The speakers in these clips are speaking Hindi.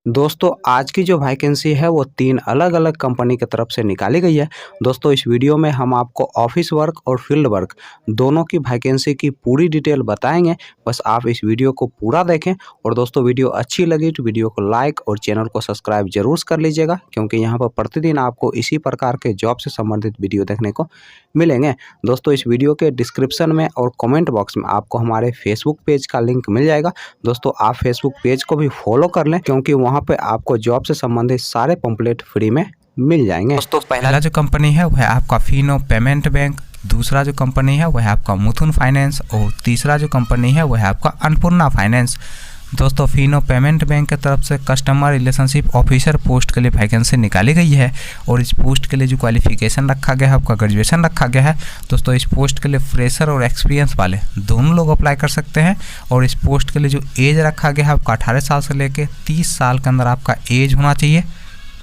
दोस्तों आज की जो वैकेंसी है वो 3 अलग-अलग कंपनी की तरफ से निकाली गई है। दोस्तों इस वीडियो में हम आपको ऑफिस वर्क और फील्ड वर्क दोनों की वैकेंसी की पूरी डिटेल बताएँगे। बस आप इस वीडियो को पूरा देखें और दोस्तों वीडियो अच्छी लगी तो वीडियो को लाइक और चैनल को सब्सक्राइब ज़रूर कर लीजिएगा, क्योंकि यहाँ पर प्रतिदिन आपको इसी प्रकार के जॉब से संबंधित वीडियो देखने को मिलेंगे। दोस्तों इस वीडियो के डिस्क्रिप्शन में और कमेंट बॉक्स में आपको हमारे फेसबुक पेज का लिंक मिल जाएगा। दोस्तों आप फेसबुक पेज को भी फॉलो कर लें, क्योंकि वहाँ पे आपको जॉब से संबंधित सारे पंपलेट फ्री में मिल जाएंगे। दोस्तों पहला जो कंपनी है वह आपका फिनो पेमेंट बैंक, दूसरा जो कंपनी है वह आपका मुथूट फाइनेंस और तीसरा जो कंपनी है वह आपका अन्नपूर्णा फाइनेंस। दोस्तों फिनो पेमेंट बैंक की तरफ से कस्टमर रिलेशनशिप ऑफिसर पोस्ट के लिए वैकेंसी निकाली गई है और इस पोस्ट के लिए जो क्वालिफिकेशन रखा गया है आपका ग्रेजुएशन रखा गया है। दोस्तों इस पोस्ट के लिए फ्रेशर और एक्सपीरियंस वाले दोनों लोग अप्लाई कर सकते हैं और इस पोस्ट के लिए जो एज रखा गया है आपका 18 साल से लेकर 30 साल के अंदर आपका एज होना चाहिए।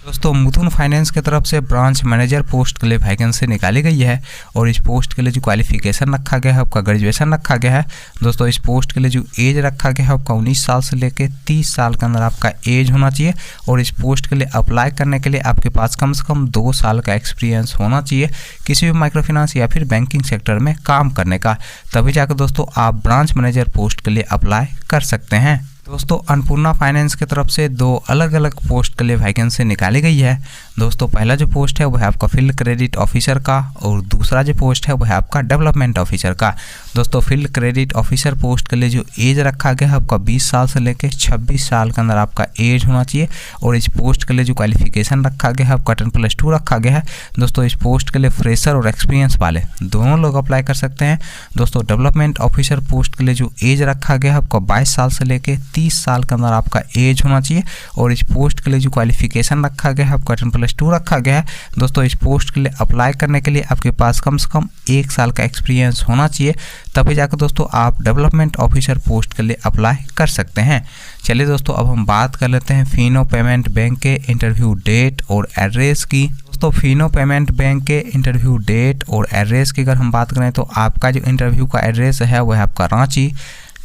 दोस्तों मुथूट फाइनेंस की तरफ से ब्रांच मैनेजर पोस्ट के लिए वैकेंसी निकाली गई है और इस पोस्ट के लिए जो क्वालिफिकेशन रखा गया है आपका ग्रेजुएशन रखा गया है। दोस्तों इस पोस्ट के लिए जो एज रखा गया है आपका 19 साल से लेकर 30 साल के अंदर आपका एज होना चाहिए और इस पोस्ट के लिए अप्लाई करने के लिए आपके पास कम से कम 2 साल का एक्सपीरियंस होना चाहिए किसी भी माइक्रो फाइनेंस या फिर बैंकिंग सेक्टर में काम करने का, तभी जाकर दोस्तों आप ब्रांच मैनेजर पोस्ट के लिए अप्लाई कर सकते हैं। दोस्तों अन्नपूर्णा फाइनेंस की तरफ से 2 अलग अलग पोस्ट के लिए वैकेंसी निकाली गई है। दोस्तों पहला जो पोस्ट है वह आपका फील्ड क्रेडिट ऑफिसर का और दूसरा जो पोस्ट है वह आपका डेवलपमेंट ऑफिसर का। दोस्तों फील्ड क्रेडिट ऑफिसर पोस्ट के लिए जो एज रखा गया है आपका 20 साल से लेकर 26 साल के अंदर आपका एज होना चाहिए और इस पोस्ट के लिए जो क्वालिफिकेशन रखा गया है आपका 10+2 रखा गया है। दोस्तों इस पोस्ट के लिए फ्रेशर और एक्सपीरियंस वाले दोनों लोग अप्लाई कर सकते हैं। दोस्तों डेवलपमेंट ऑफिसर पोस्ट के लिए जो एज रखा गया है आपका 22 साल से लेकर 30 साल के अंदर आपका एज होना चाहिए और इस पोस्ट के लिए जो क्वालिफिकेशन रखा गया है आपका 10+2 रखा गया है। दोस्तों इस पोस्ट के लिए अप्लाई करने के लिए आपके पास कम से कम 1 साल का एक्सपीरियंस होना चाहिए, तभी जाकर दोस्तों आप डेवलपमेंट ऑफिसर पोस्ट के लिए अप्लाई कर सकते हैं। चलिए दोस्तों अब हम बात कर लेते हैं फिनो पेमेंट बैंक के इंटरव्यू डेट और एड्रेस की। दोस्तों फिनो पेमेंट बैंक के इंटरव्यू डेट और एड्रेस की अगर हम बात करें तो आपका जो इंटरव्यू का एड्रेस है वह आपका रांची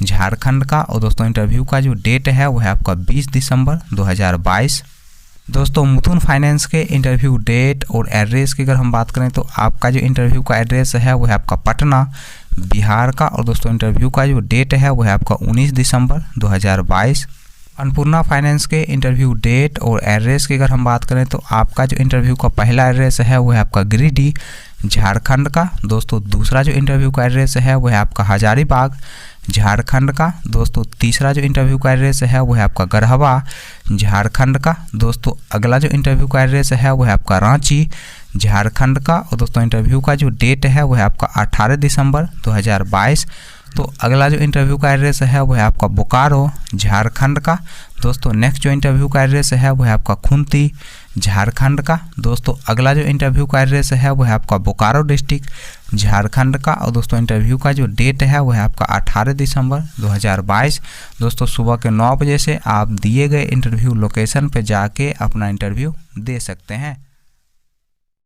झारखंड का और दोस्तों इंटरव्यू का जो डेट है वह आपका 20 दिसंबर 2022। दोस्तों मुथूट फाइनेंस के इंटरव्यू डेट और एड्रेस की अगर हम बात करें तो आपका जो इंटरव्यू का एड्रेस है वह आपका पटना बिहार का और दोस्तों इंटरव्यू का जो डेट है वह आपका 19 दिसंबर 2022। अन्नपूर्णा फाइनेंस के इंटरव्यू डेट और एड्रेस की अगर हम बात करें तो आपका जो इंटरव्यू का पहला एड्रेस है वह आपका गिरिडीह झारखंड का। दोस्तों दूसरा जो इंटरव्यू का एड्रेस है वह आपका हजारीबाग झारखंड का। दोस्तों तीसरा जो इंटरव्यू का एड्रेस है वह आपका गढ़वा झारखंड का। दोस्तों अगला जो इंटरव्यू का एड्रेस है वह आपका रांची झारखंड का और दोस्तों इंटरव्यू का जो डेट है वह आपका 18 दिसंबर 2022। तो अगला जो इंटरव्यू का एड्रेस है वह आपका बोकारो झारखंड का। दोस्तों नेक्स्ट जो इंटरव्यू का एड्रेस है वह आपका खुंती झारखंड का। दोस्तों अगला जो इंटरव्यू का एड्रेस है वह आपका बोकारो डिस्ट्रिक्ट झारखंड का और दोस्तों इंटरव्यू का जो डेट है वह आपका 18 दिसंबर 2022। दोस्तों सुबह के 9 बजे से आप दिए गए इंटरव्यू लोकेशन पर जाके अपना इंटरव्यू दे सकते हैं।